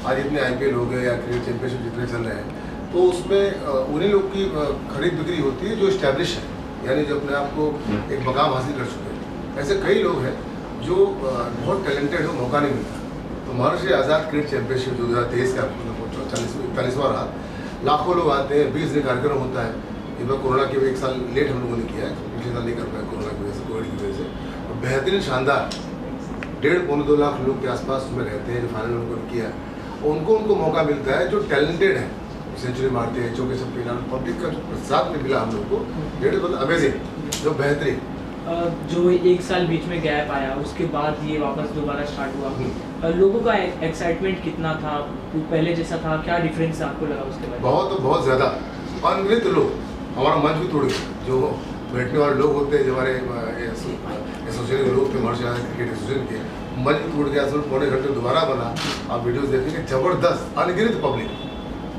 आज इतने IPL हो गए या क्रिकेट चैंपियनशिप जितने चल रहे हैं, तो उसमें उन्हीं लोग की खरीद बिक्री होती है जो इस्टेब्लिश है, यानी जो अपने आप को एक मकाम हासिल कर चुके हैं। ऐसे कई लोग हैं जो बहुत टैलेंटेड है, मौका नहीं मिलता। तो महर्षि आज़ाद क्रिकेट चैंपियनशिप 2023 का 41वां रहा, लाखों लोग आते हैं, 20 दिन कार्यक्रम होता है। इस बार कोरोना के 1 साल लेट हम लोगों ने किया है, पिछले साल नहीं कर पाए कोरोना की वजह से, कोविड की वजह से। और बेहतरीन शानदार 1.5-2 लाख लोग के आसपास उसमें रहते हैं जो फाइनल उन्होंने किया, उनको मौका मिलता है जो टैलेंटेड है, सेंचुरी मारते हैं, चौके छक्के, पब्लिक का साथ में मिला हम लोग को, डेढ़ मतलब अमेजिंग, जो बेहतरीन। जो 1 साल बीच में गैप आया, उसके बाद ये वापस दोबारा स्टार्ट हुआ, लोगों का एक्साइटमेंट कितना था, पहले जैसा था, क्या डिफरेंस आपको लगा उसके बाद? बहुत ज़्यादा अनगिनत लोग, हमारा मंच भी तोड़ गया। जो बैठने वाले लोग होते हैं, जो हमारे एसोसिएशन के लोग थे, महर्षि आज़ाद क्रिकेट एसोसिएशन के, मंच भी टूट गया। सिर्फ पौने घंटे दोबारा बना, आप वीडियोज़ देखेंगे, ज़बरदस्त अनगिनत पब्लिक,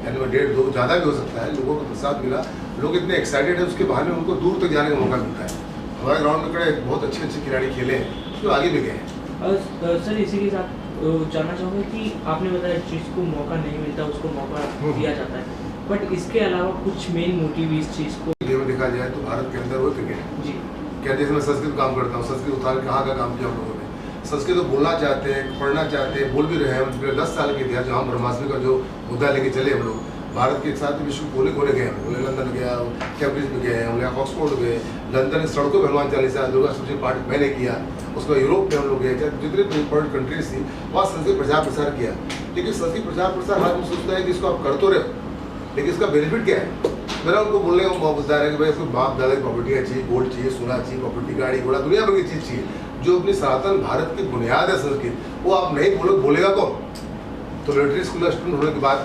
यानी 1.5-2 ज़्यादा भी हो सकता है, लोगों को प्रसाद मिला। लोग इतने एक्साइटेड है, उसके बहाने उनको दूर तक जाने का मौका मिलता है। हमारे ग्राउंड में खड़े बहुत अच्छे खिलाड़ी खेले हैं जो आगे भी गए हैं। सर इसी के साथ जानना चाहूँगा कि आपने बताया जिसको मौका नहीं मिलता उसको मौका दिया जाता है, बट इसके अलावा कुछ मेन मोटिव इस चीज़ को गेम में देखा जाए तो भारत के अंदर वो क्रिकेट जी, क्या जैसे मैं संस्कृत काम करता हूँ, संस्कृत उत्थान कहाँ का काम किया हम लोगों ने। संस्कृत तो बोलना चाहते हैं, पढ़ना चाहते हैं, बोल भी रहे हैं। पिछले 10 साल के इतिहास, जो हम ब्रह्मास्त्र का जो मुद्दा लेके चले हम लोग, भारत के साथ विश्व कोने कोने गए हम लोग। लंदन गया, कैम्ब्रिज में गए, हम लोग ऑक्सफोर्ड गए, लंदन की सड़कों पर हनुमान चालीसा, दुर्गा सप्तमी पाठ मैंने किया। उसके बाद यूरोप में हम लोग गए, जितने इंपॉर्टेंट कंट्रीज थी वहाँ संस्कृत प्रचार प्रसार किया। लेकिन संस्कृत प्रचार प्रसार हर आदमी सोचता है कि इसको आप कर तो रहे, लेकिन इसका बेनिफिट क्या है? मेरा उनको बोलने का मौका है कि भाई इसको बाप दादा की प्रॉपर्टी चाहिए, गोल्ड चाहिए, सोना चाहिए, प्रॉपर्टी, गाड़ी घोड़ा, दुनिया भर की चीज़ चाहिए। जो अपनी सनातन भारत की बुनियाद है संस्कृत, वो आप नहीं बोलेगा कौन? तो मिलिट्री स्कूल स्टूडेंट होने के बाद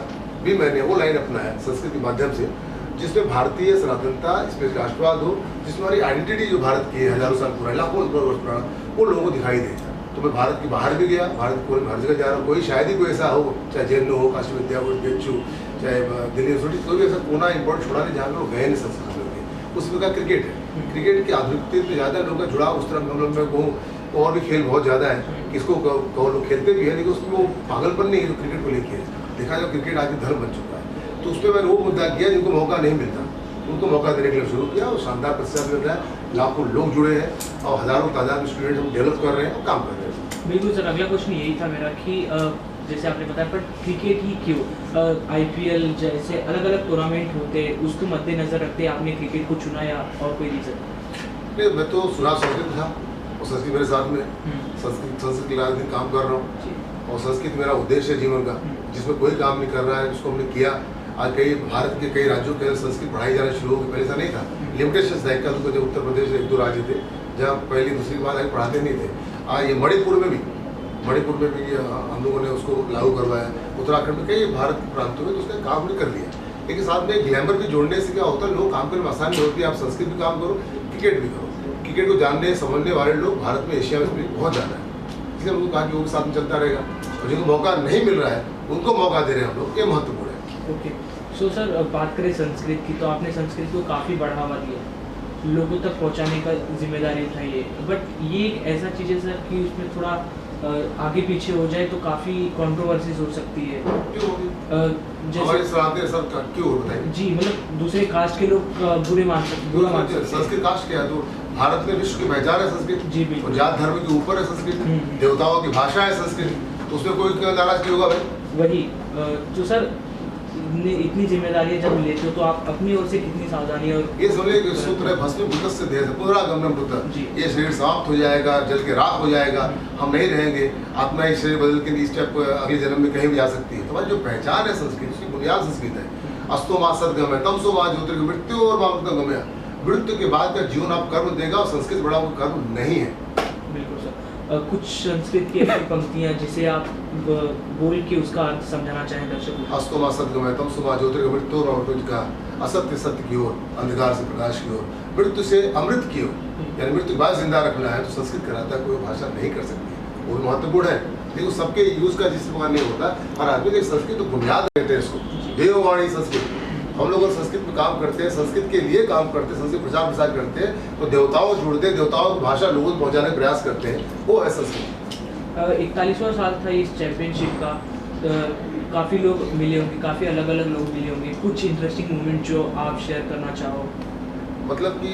भी मैंने वो लाइन अपनाया संस्कृत के माध्यम से, जिसमें भारतीय सनातनता, इसमें राष्ट्रवाद हो, जिसमें हमारी आइडेंटिटी जो भारत की है, हजारों साल पुराना, लाखों वर्ष पुराना, वो लोगों को दिखाई दे। तो मैं भारत के बाहर भी गया, भारत को हर जगह जा रहा हूँ। कोई शायद ही कोई ऐसा हो, चाहे जैन हो, काशी विद्यापीठ, बेच्चू, चाहे दिल्ली यूनिवर्सिटी, कोई भी ऐसा कोना इंपॉर्टेंट छोड़ा नहीं जहाँ लोग गए नहीं संस्कृत में। उसमें का क्रिकेट है, क्रिकेट की आधुनिकता में ज़्यादा लोगों का जुड़ाव उस तरह हम लोग में कहूँ, और भी खेल बहुत ज़्यादा है, किसको कहो लोग खेलते भी है, लेकिन उसमें वो पागलपन नहीं है जो क्रिकेट को लेके है। देखा जाए क्रिकेट आज धर्म बन चुका है। तो उस पर मैंने वो मुद्दा किया जिनको मौका नहीं मिलता, उनको मौका देने के लिए शुरू किया, और शानदार प्रतिशत मिल रहा है। लाखों लोग जुड़े हैं और हज़ारों तादाद में स्टूडेंट हम डेवलप कर रहे हैं और काम कर रहे हैं। बिल्कुल सर, अगला क्वेश्चन यही था मेरा कि जैसे आपने बताया, पर क्रिकेट ही क्यों? IPL जैसे अलग अलग टूर्नामेंट होते हैं, उसको मद्देनजर रखते आपने क्रिकेट को चुना या और कोई रीज़न? नहीं, मैं तो सुना संस्कृत था और संस्कृत मेरे साथ में, संस्कृत के दिन काम कर रहा हूँ, और संस्कृत मेरा उद्देश्य है जीवन का, जिसमें कोई काम नहीं कर रहा है, उसको हमने किया। आज कई भारत के कई राज्यों के संस्कृत पढ़ाई जाना शुरू हो गई, पहले ऐसा नहीं था, लिमिटेशन था। इक्का दुक्का जो उत्तर प्रदेश में 1-2 राज्य थे जहाँ पहली दूसरी के बाद आगे पढ़ाते नहीं थे। आज ये मणिपुर में भी हम लोगों ने उसको लागू करवाया, उत्तराखंड में कई भारत के प्रांतों में, तो उसने काम भी कर लिया। लेकिन साथ में ग्लैमर भी जोड़ने से क्या होता है, लोग काम करने में आसानी होती है। आप संस्कृत भी काम करो, क्रिकेट भी करो। क्रिकेट को जानने समझने वाले लोग भारत में, एशिया में बहुत ज़्यादा है, इसलिए उनको कहा कि वो साथ में चलता रहेगा। और जिनको मौका नहीं मिल रहा है उनको मौका दे रहे हैं हम लोग, ये महत्वपूर्ण है। ओके, सो सर बात करें संस्कृत की, तो आपने संस्कृत को काफ़ी बढ़ावा दिया, लोगों तक पहुंचाने का जिम्मेदारी उठाई है, बट ये एक ऐसा चीज़ है सर कि उसमें थोड़ा आगे पीछे हो जाए तो काफ़ी कंट्रोवर्सीज हो सकती है। हमारे सनातन सब क्यों बताइए? जी, मतलब दूसरे कास्ट के लोग बुरा मान सकते हैं। संस्कृत कास्ट क्या है? तो भारत में विश्व की पहचान है संस्कृत। जी बिल्कुल, और जात धर्म के ऊपर है संस्कृत, देवताओं की भाषा है संस्कृत, तो उसमें कोई क्यों नाराज क्यों होगा भाई? वही जो सर इतनी जिम्मेदारियां जब लेते हो तो आप अपनी ओर से कितनी सावधानी और ये समझिए कि सूत्र है भस्मीभूत से देह से पुनरागमनम भूत, ये शरीर समाप्त हो जाएगा, जल के राख हो जाएगा, हम नहीं रहेंगे। आत्मा ही शरीर बदल के स्टेप अगले जन्म में कहीं भी जा सकती है। तो हमारी जो पहचान है संस्कृत, उसकी बुनियाद संस्कृत है। अस्तो माँ सदगम है, तमसो माँ ज्योतिर्गमय, मृत्यु और माँ गमय। मृत्यु के बाद का जीवन आप कर्म देगा, और संस्कृत बड़ा कर्म नहीं है। बिल्कुल सर, कुछ संस्कृत की ऐसी पंक्तियां जिसे आप बोल के उसका अर्थ समझाना चाहें दर्शकों को? अस्तो माँ सदगमय, तमसो माँ ज्योतिर्गमय, मृत्यु और का असत्य सत्य की ओर, अंधकार से प्रकाश की ओर, मृत्यु से अमृत की ओर, यानी मृत्यु के बाद जिंदा रखना है। तो संस्कृत कहलाता है कोई भाषा नहीं कर सकती, वो भी महत्वपूर्ण है। लेकिन सबके यूज का जिस प्रकार नहीं होता, हर आदमी की संस्कृत तो बुनियाद कहते हैं इसको, देववाणी संस्कृत। हम लोग संस्कृत में काम करते हैं, संस्कृत के लिए काम करते हैं, संस्कृत प्रचार प्रसार करते हैं, तो देवताओं को जोड़ते हैं, देवताओं की भाषा लोगों को पहुंचाने का प्रयास करते हैं, वो है संस्कृत। 41वां साल था इस चैंपियनशिप का, काफ़ी लोग मिले होंगे, काफ़ी अलग अलग लोग मिले होंगे, कुछ इंटरेस्टिंग मोमेंट जो आप शेयर करना चाहो? मतलब कि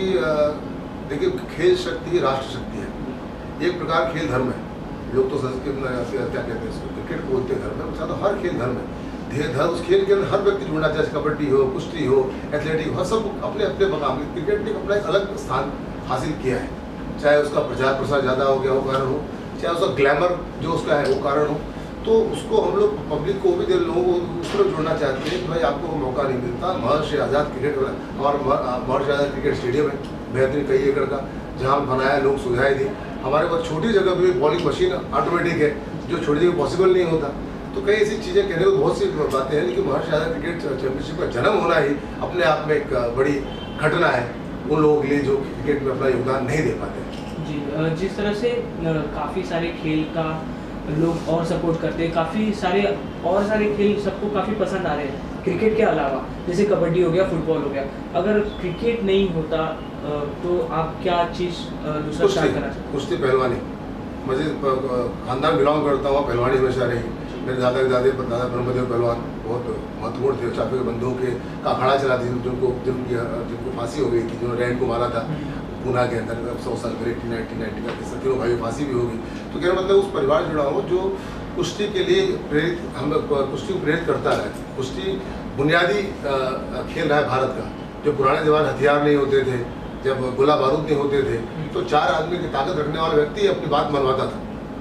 देखिए, खेल शक्ति राष्ट्र शक्ति है। एक प्रकार खेल धर्म है। लोग तो संस्कृत में क्या कहते हैं इसको, क्रिकेट बोलते हैं धर्म है, तो हर खेल धर्म है। धर्म उस खेल के अंदर हर व्यक्ति जुड़ना, चाहे कबड्डी हो, कुश्ती हो, एथलेटिक हो, सब अपने अपने मकाम में क्रिकेट ने अपना एक अलग स्थान हासिल किया है। चाहे उसका प्रचार प्रसार ज़्यादा हो गया वो कारण हो, चाहे उसका ग्लैमर जो उसका है वो कारण हो, तो उसको हम लोग पब्लिक को भी लोगों को उस तरफ जोड़ना चाहते हैं कि भाई आपको मौका नहीं मिलता। महर्षि आज़ाद क्रिकेट हमारा महर्षि आज़ाद क्रिकेट स्टेडियम है, बेहतरीन कई एकड़ का, जहाँ बनाया, लोग सुविधाएं दी। हमारे पास छोटी जगह भी बॉलिंग मशीन ऑटोमेटिक है, जो छोटी जगह पॉसिबल नहीं होता। तो कई ऐसी चीज़ें कहने को बहुत सी बातें हैं, लेकिन महर्षि आज़ाद क्रिकेट चैंपियनशिप का जन्म होना ही अपने आप में एक बड़ी घटना है उन लोगों के लिए जो क्रिकेट में अपना योगदान नहीं दे पाते। जी, जिस तरह से काफ़ी सारे खेल का लोग और सपोर्ट करते हैं, काफ़ी सारे खेल सबको काफ़ी पसंद आ रहे हैं क्रिकेट के अलावा, जैसे कबड्डी हो गया, फुटबॉल हो गया। अगर क्रिकेट नहीं होता तो आप क्या चीज़ दूसरा स्टार्ट करना चाहते? कुश्ती, पहलवानी। मुझे खानदान बिलोंग करता हूँ, पहलवानी हमेशा रही। मेरे दादा ब्रह्मदेव पहलवान बहुत महत्वपूर्ण थे। चापे के बंधुओं के का अखाड़ा चला थी, जिनको फांसी हो गई थी, जिन्होंने रैन को मारा था पूना के अंदर 100 साल पहले 1890 का किस्सा, तीनों भाई फांसी भी होगी। तो कहना मतलब उस परिवार से जुड़ा हूँ जो कुश्ती के लिए प्रेरित, हम कुश्ती को प्रेरित करता है। कुश्ती बुनियादी खेल रहा है भारत का। जो पुराने जमाने हथियार नहीं होते थे, जब गोला बारूद नहीं होते थे, तो 4 आदमी की ताकत रखने वाला व्यक्ति अपनी बात मनवाता था,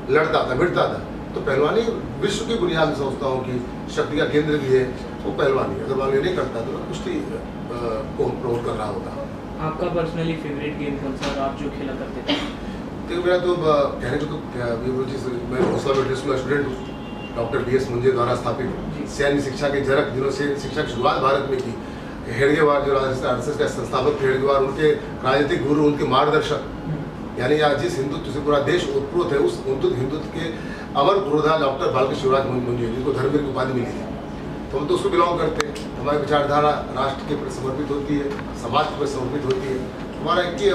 लड़ता था, भिड़ता था। तो पहलवानी विश्व की बुनियाद में समझता हूँ कि शक्ति का केंद्र भी है वो पहलवानी। अगर मान नहीं करता तो कुश्ती को प्रमोट कर रहा होता। आपका पर्सनली फेवरेट गेम कौन सा, आप जो खेला करते थे? देखो, मेरा तो कहने को तो मैं हौसला मिलिट्री स्कूल का स्टूडेंट हूँ, डॉक्टर BS मुंजे द्वारा स्थापित सैन्य शिक्षा के जनक, जिन्होंने शिक्षा की शुरुआत भारत में की। हेडगेवार जो RSS का संस्थापक थे, हेडगेवार उनके राजनीतिक गुरु, उनके मार्गदर्शक, यानी आज जिस हिंदुत्व से पूरा देश उत्प्रोत है, उस हिंदुत्व के अमर पुरोधा डॉक्टर बालकृष्ण शिवराज मुंजे, जिनको धर्मवीर की उपाधि मिली थी। तो हम तो उसको बिलोंग करते हैं। हमारी विचारधारा राष्ट्र के प्रति समर्पित होती है, समाज के प्रति समर्पित होती है। हमारा एक ही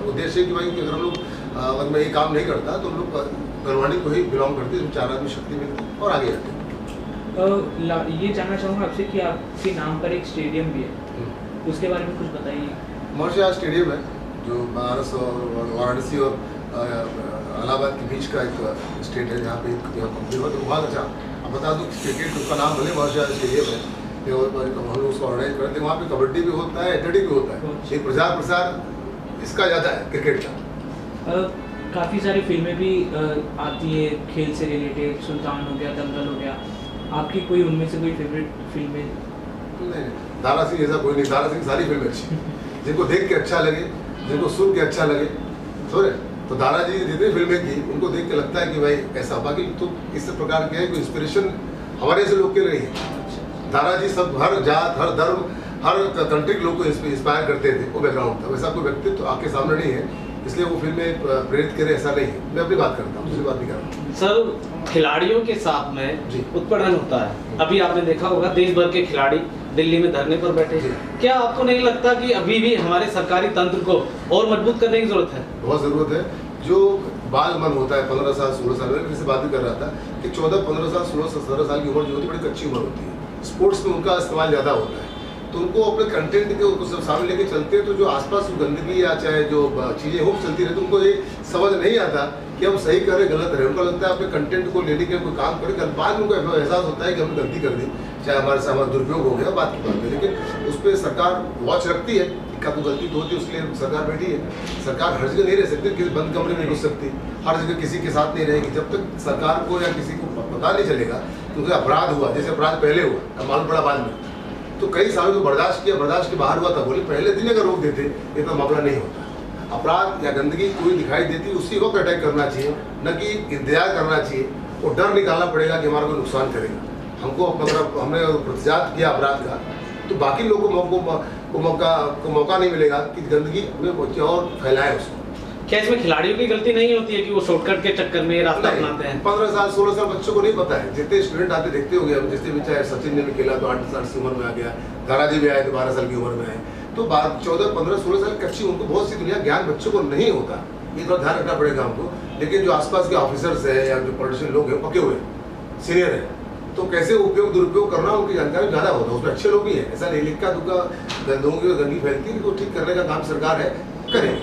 उद्देश्य है कि भाई अगर हम लोग अगर मैं ये काम नहीं करता तो हम लोग पहलवानी को ही बिलोंग करते हैं, 4 आदमी शक्ति मिलती और आगे जाते हैं। ये जानना चाहूँगा आपसे कि आपके नाम पर एक स्टेडियम भी है, उसके बारे में कुछ बताइए। महर्षि आज़ाद स्टेडियम है जो बनारस और वाराणसी और इलाहाबाद के बीच का एक स्टेट है, जहाँ पे कंपनी हो। तो बहुत अच्छा, अब बता दूँ क्रिकेट उसका नाम भले महर्षि आज़ाद स्टेडियम है, हम लोग उसको ऑर्गेनाइज करते हैं। वहाँ पे कबड्डी भी होता है, एथलेटिक भी होता है। ये प्रचार प्रसार इसका ज़्यादा है क्रिकेट का। काफ़ी सारी फिल्में भी आती है खेल से रिलेटेड, सुल्तान हो गया, दंगल हो गया, आपकी कोई उनमें से कोई फेवरेट फिल्में? नहीं, दारा सिंह ऐसा कोई नहीं। दारा सिंह सारी फिल्में अच्छी, जिनको देख के अच्छा लगे, जिनको सुन के अच्छा लगे, समझे। तो दादाजी जितनी फिल्में की उनको देख के लगता है कि भाई ऐसा। बाकी तो इस प्रकार के है कोई इंस्पिरेशन हमारे ऐसे लोग के नहीं है। दादाजी सब हर जात, हर धर्म, हर कंट्री के लोग को इंस्पायर करते थे, वो बैकग्राउंड था। वैसा कोई व्यक्तित्व तो आपके सामने नहीं है, इसलिए वो फिल्में प्रेरित करे ऐसा नहीं है। मैं अपनी बात करता हूँ, दूसरी बात नहीं कर रहा। सर, खिलाड़ियों के साथ में जी उत्पीड़न होता है। अभी आपने देखा होगा देश भर के खिलाड़ी दिल्ली में धरने पर बैठे। क्या आपको नहीं लगता कि अभी भी हमारे सरकारी तंत्र को और मजबूत करने की जरूरत है? बहुत ज़रूरत है। जो बाल मन होता है 15 साल 16 साल, मैं किसी से बात भी कर रहा था कि 14 15 साल 16 17 साल की उम्र जो होती है बड़ी कच्ची उम्र होती है। स्पोर्ट्स में उनका इस्तेमाल ज़्यादा होता है, तो उनको अपने कंटेंट के सब सामने लेके चलते हैं। तो जो आसपास गंदगी या चाहे जो चीज़ें हो चलती रहती, उनको ये समझ नहीं आता कि हम सही कर रहे गलत रहे। उनको लगता है अपने कंटेंट को लेने के कोई काम करें, बाद में उनको एहसास होता है कि हमने गलती कर दी, चाहे हमारे से हमारा दुरुपयोग हो गया, बात की बात है। लेकिन उस पर सरकार वॉच रखती है कि क्या तो गलती तो होती है, उसके लिए सरकार बैठी है। सरकार हर जगह नहीं रह सकती, किसी बंद कमरे में नहीं घुस सकती, हर जगह किसी के साथ नहीं रहेगी। जब तक सरकार को या किसी को पता नहीं चलेगा क्योंकि अपराध हुआ, जैसे अपराध पहले हुआ, मालूम पड़ा बाद में, तो कई सालों को बर्दाश्त किया, बर्दाश्त के बाहर हुआ था। बोले पहले दिन अगर रोक देते ये तो मामला नहीं होता। अपराध या गंदगी कोई दिखाई देती उसी वक्त अटैक करना चाहिए, न कि इंतजार करना चाहिए। वो डर निकालना पड़ेगा कि हमारा कोई नुकसान करेगा। हमको मतलब हमने प्रतिजात किया अपराध का, तो बाकी लोगों को मौका नहीं मिलेगा कि गंदगी में और फैलाए उसको। क्या इसमें खिलाड़ियों की गलती नहीं होती है कि वो शॉर्टकट के चक्कर में रास्ता अपनाते हैं? 15 साल 16 साल बच्चों को नहीं पता है। जितने स्टूडेंट आते देखते हो गए, जिससे भी चाहे सचिन ने भी खेला तो 8 साल की उम्र में आ गया, दादाजी भी आए तो 12 साल की उम्र में आए। तो 14 15 16 साल कच्ची, उनको बहुत सी दुनिया ज्ञान बच्चों को नहीं होता। ये थोड़ा ध्यान रखना पड़ेगा हमको। लेकिन जो आसपास के ऑफिसर्स है या जो पॉलिटिशियन लोग हैं, पके हुए सीनियर है, तो कैसे उपयोग दुरुपयोग करना उनकी जानकारी ज़्यादा होता है। उसमें अच्छे लोग भी हैं, ऐसा नहीं लिखा दुखा लोगों की गंदगी फैलती है, तो ठीक करने का काम सरकार है, करें।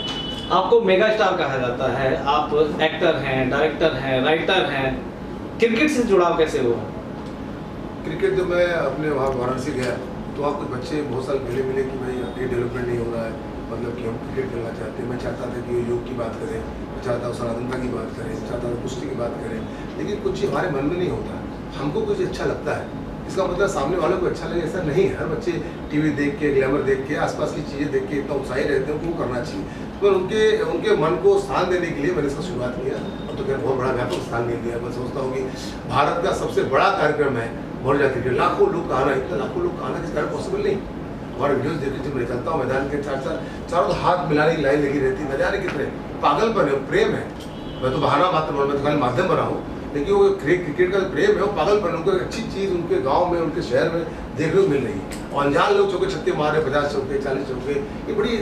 आपको मेगा स्टार कहा जाता है, आप एक्टर हैं, डायरेक्टर हैं, राइटर हैं, क्रिकेट से जुड़ाव कैसे हुआ? क्रिकेट जब मैं अपने वहाँ वाराणसी गया तो वहाँ कुछ बच्चे बहुत साल पहले मिले कि भाई ये डेवलपमेंट नहीं हो रहा है, मतलब कि हम क्रिकेट खेलना चाहते हैं। मैं चाहता था कि योग की बात करें, मैं चाहता हूँ सनातनता की बात करें, चाहता हूँ कुश्ती की बात करें, लेकिन कुछ चीज़ हमारे मन में नहीं होता। हमको कुछ अच्छा लगता है, इसका मतलब सामने वालों को अच्छा लगे ऐसा नहीं है। हर बच्चे टीवी देख के, ग्लैमर देख के, आसपास की चीज़ें देख के इतना उत्साही रहते हैं, उनको करना चाहिए। पर उनके मन को स्थान देने के लिए मैंने इसका शुरुआत किया। अब तो खैर बहुत बड़ा व्यापक स्थान मिल गया। मैं सोचता हूँ कि भारत का सबसे बड़ा कार्यक्रम है वर्ल्ड क्रिकेट। लाखों लोग का आना, इतना लाखों लोग का आना किस कारण पॉसिबल नहीं। हमारे वीडियोस देखते जब मैं चलता हूँ मैदान के चारों हाथ मिलाने की लाइन लगी रहती है। न जाने कितने पागलपन है, प्रेम है। मैं तो बहाना मात्र मैं तो खाली माध्यम बना हूँ, लेकिन वो क्रिकेट का प्रेम है, वो पागलपन, उनको अच्छी चीज़ उनके गांव में, उनके शहर में देखने को मिल रही है। और अनजान लोग चौके छक्के मार रहे, 50 चौके, 40 चौके, ये बड़ी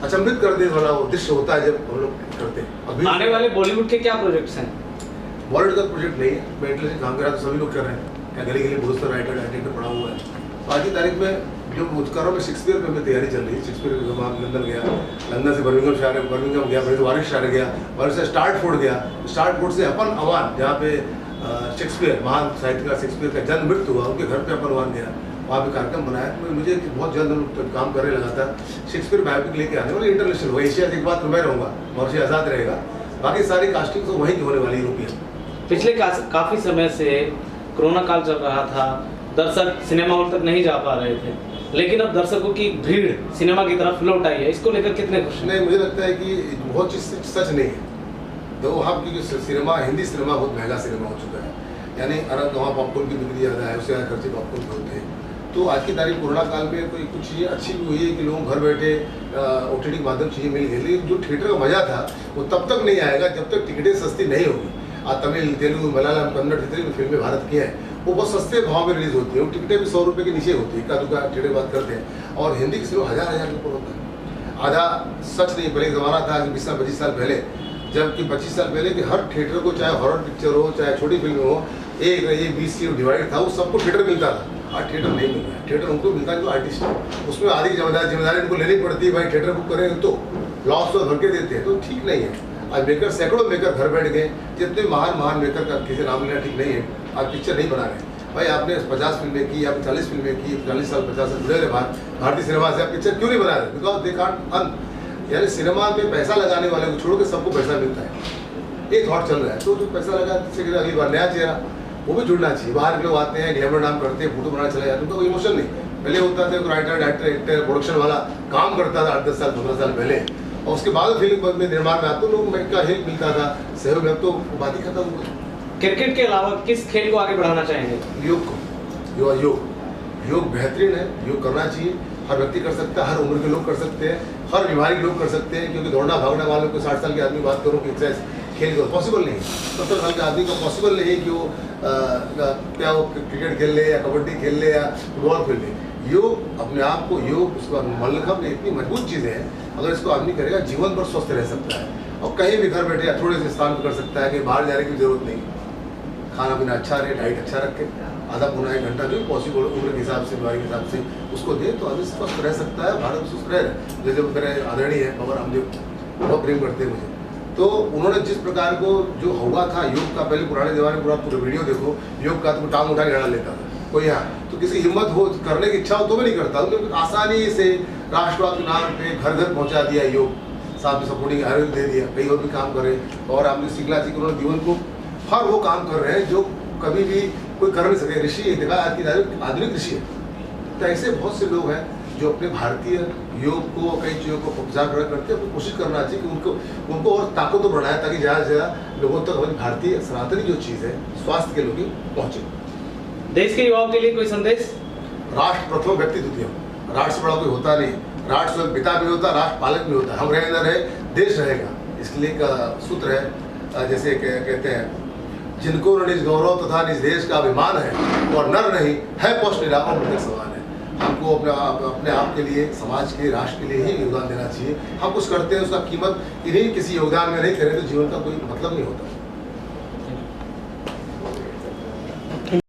अचंभित कर देने वाला वो दृश्य होता है जब हम लोग करते हैं। आने वाले बॉलीवुड के क्या प्रोजेक्ट्स हैं? बॉलीवुड का प्रोजेक्ट नहीं है, मैं इंटरनेट काम कर रहा तो सभी लोग कर रहे हैं। क्या गली गली बहुत सारा राइटर पड़ा हुआ है। तो आज की तारीख में जो उत्करों में शेक्सपियर पे तैयारी चल रही है। शेक्सपियर वहाँ लंदन गया, लंदन से बर्मिंघम गया, वारिस शहर गया, वारिस से स्टार्टफोर्ड गया, स्टार्टफोर्ड से अपन अवान जहाँ पे शेक्सपियर महान साहित्यकार शेक्सपियर का जन्म मृत्यु हुआ, उनके घर पे अपन अवान गया, वहाँ पे कार्यक्रम बनाया। तो मुझे बहुत जल्द काम करने लगा था। शेक्सपियर बायोपिक लेके आने वाले इंटरनेशनल हुआ। एशिया से एक बात तो मैं रहूँगा, मॉरिशस आज़ाद रहेगा, बाकी सारी कास्टिंग तो वहीं की होने वाली यूरोपियन। पिछले काफ़ी समय से कोरोना काल चल रहा था, दर्शक सिनेमा हॉल तक नहीं जा पा रहे थे, लेकिन अब दर्शकों की भीड़ सिनेमा की तरफ लौट आई है। इसको लेकर कितने खुश हैं? नहीं, मुझे लगता है कि बहुत चीज़ सच नहीं है। तो वहाँ क्योंकि सिनेमा, हिंदी सिनेमा बहुत महंगा सिनेमा हो चुका है, यानी अरब वहाँ पॉपकॉर्न की बिक्री ज़्यादा है, उससे ज़्यादा खर्चे पॉपकॉर्न के होते हैं। तो आज की तारीख कोरोना काल में कोई कुछ चीज़ें अच्छी भी हुई है कि लोग घर बैठे OTT के माध्यम चीज़ें मिल गई, लेकिन जो थिएटर का मज़ा था वो तब तक नहीं आएगा जब तक टिकटें सस्ती नहीं होगी। आज तमिल, तेलुगु, मलयालम, कन्नड़ जितनी भी फिल्में भारत की हैं वो बहुत सस्ते भाव में रिलीज होती है। वो टिकटें भी 100 रुपये के नीचे होती है, इक्का दुक्का थिएटर बात करते हैं। और हिंदी की सिनेमा 1000 के ऊपर होता है। आधा सच नहीं, पहले ज़माना था कि 20 साल 25 साल पहले, जबकि 25 साल पहले कि हर थिएटर को चाहे हॉरर पिक्चर हो चाहे छोटी फिल्म हो, एक ये 20 की डिवाइड था, वो सबको थिएटर मिलता था। आज थिएटर नहीं मिल रहा है। थिएटर उनको मिलता है जो आर्टिस्ट है, उसमें आधी जिम्मेदारी उनको लेनी पड़ती है। भाई थिएटर बुक करें तो लॉस तो भर के देते हैं, तो ठीक नहीं है। आज मेकर सैकड़ों मेकर घर बैठ गए, जितने महान मेकर का किसी नाम लेना ठीक नहीं है। आज पिक्चर नहीं बना रहे भाई, आपने 50 फिल्में की, आप 40 फिल्में की, 40 साल 50 साल जुड़े रहे भारतीय सिनेमा से, आप पिक्चर क्यों नहीं बना रहे? Because they can't earn. यानी सिनेमा में पैसा लगाने वाले को छोड़ के सबको पैसा मिलता है। एक थॉट चल रहा है, तो जो पैसा लगा अगली बार नया चेहरा वो भी जुड़ना चाहिए। बाहर के लोग आते हैं, ग्लैमर नाम करते हैं, फोटो बनाने चले जाते हैं, उनका कोई इमोशन नहीं। पहले होता था राइटर, डायरेक्टर, एक्टर, प्रोडक्शन वाला काम करता था 8-10 साल 15 साल पहले, और उसके बाद फिल्म में निर्माण में आते तो लोग का हेल्प मिलता था, सहयोग में। तो बात ही खत्म हो गई। क्रिकेट के अलावा किस खेल को आगे बढ़ाना चाहेंगे? योग को। योग बेहतरीन है, योग करना चाहिए। हर व्यक्ति कर सकता है, हर उम्र के लोग कर सकते हैं, हर बीमारी के लोग कर सकते हैं। क्योंकि दौड़ना भागना वालों को 60 साल के आदमी बात करूँ कि एक्सरसाइज खेल को पॉसिबल नहीं है। 70 साल के आदमी को पॉसिबल नहीं है कि वो क्या वो क्रिकेट खेल ले या कबड्डी खेल ले या फुटबॉल खेल ले। योग अपने आप को, योग उसका मलखम इतनी मजबूत चीज़ें हैं, अगर इसको आदमी करेगा जीवन भर स्वस्थ रह सकता है। और कहीं भी घर बैठे या थोड़े से स्थान पर कर सकता है, कि बाहर जाने की जरूरत नहीं। खाना पीना अच्छा रहे, डाइट अच्छा रखे, आधा पौना 1 घंटा जो पॉसिबल उम्र के हिसाब से, बीमारी के हिसाब से उसको दे, तो आदमी स्वस्थ रह सकता है। भारत स्वस्थ रहे। जैसे मेरे आदरणीय है बाबा रामदेव, बहुत प्रेम करते हैं मुझे। तो उन्होंने जिस प्रकार को जो हुआ था योग का, पहले पुराने जमाने में पूरा वीडियो देखो योग का, तो टांग उठा के लड़ा लेता था कोई। यहाँ तो किसी हिम्मत हो करने की इच्छा हो तो भी नहीं करता। उन्होंने आसानी से राष्ट्रवाद के नाम पे घर घर पहुँचा दिया योग, साथ में सपोर्टिंग आयुर्वेद दे दिया, कहीं और भी काम कर रहे। और आपने सिंगला जी के उन्होंने जीवन को हर वो काम कर रहे हैं जो कभी भी कोई कर नहीं सके। ऋषि देखा आज की आधुनिक ऋषि है। तो ऐसे बहुत से लोग हैं जो अपने भारतीय योग को, कई चीज़ों को प्रचार करते हैं। कोशिश करना चाहिए कि उनको और ताकत तो बढ़ाए, ताकि ज़्यादा से ज़्यादा लोगों तक हमारी भारतीय सनातनी जो चीज़ है स्वास्थ्य के लोग पहुँचे। देश के युवाओं के लिए कोई संदेश? राष्ट्र प्रथम व्यक्ति द्वितीय। राष्ट्र से बड़ा कोई होता नहीं। राष्ट्र स्वयं पिता भी होता, राष्ट्र पालक भी होता। हम रहेंगे रहे, देश रहेगा। इसलिए एक सूत्र है, जैसे कहते हैं, जिनको न निज गौरव तथा निज देश का अभिमान है और नर नहीं है पोस्ट निरापा मृतक समान है। हमको अपने आप के लिए, समाज के, राष्ट्र के लिए ही योगदान देना चाहिए। हम कुछ करते हैं, उसका कीमत इन्हीं किसी योगदान में नहीं करें तो जीवन का कोई मतलब नहीं होता।